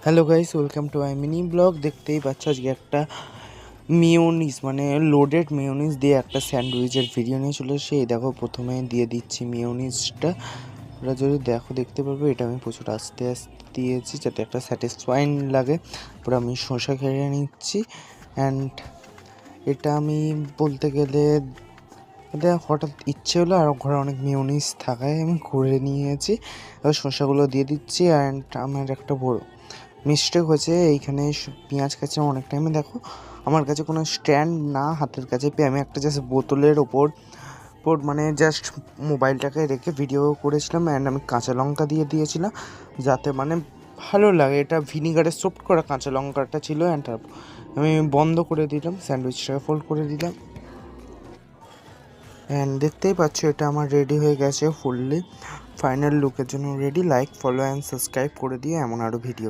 Hello guys, welcome to my mini blog. দেখতেই পাচ্ছ আজকে একটা মিওনিজ মানে লোডেড মিওনিজ দিয়ে একটা স্যান্ডউইচের ভিডিও নিয়ে চলে এসেছি। এই দেখো, প্রথমে দিয়ে দিচ্ছি মিওনিজটা। ওরা যদি দেখতে পারবে, এটা আমি প্রচুর আস্তে আস্তে দিয়েছি যাতে একটা স্যাটিসফাইং লাগে। পুরো আমি শসা খেয়ে নিচ্ছি। অ্যান্ড এটা আমি বলতে গেলে এটা হঠাৎ ইচ্ছে হলো, আর ঘরে অনেক মিওনিজ থাকায় আমি করে নিয়েছি। এবার শসাগুলো দিয়ে দিচ্ছি। অ্যান্ড আমার একটা বড় মিস্টেক হয়েছে, এইখানে পেঁয়াজ কাটছে অনেক টাইমে। দেখো, আমার কাছে কোনো স্ট্যান্ড না হাতের কাছে পেয়ে আমি একটা জাস্ট বোতলের ওপর মানে জাস্ট মোবাইলটাকে রেখে ভিডিও করেছিলাম। অ্যান্ড আমি কাঁচা লঙ্কা দিয়ে দিয়েছিলাম যাতে মানে ভালো লাগে। এটা ভিনিগারের সোফট করা কাঁচা লঙ্কাটা ছিল। অ্যান্ড আমি বন্ধ করে দিলাম, স্যান্ডউইচটাকে ফোল্ড করে দিলাম। অ্যান্ড দেখতেই পাচ্ছ এটা আমার রেডি হয়ে গেছে ফুললি। ফাইনাল লুকের জন্য ready. Like, follow and subscribe করে দিয়ে এমন আরও ভিডিও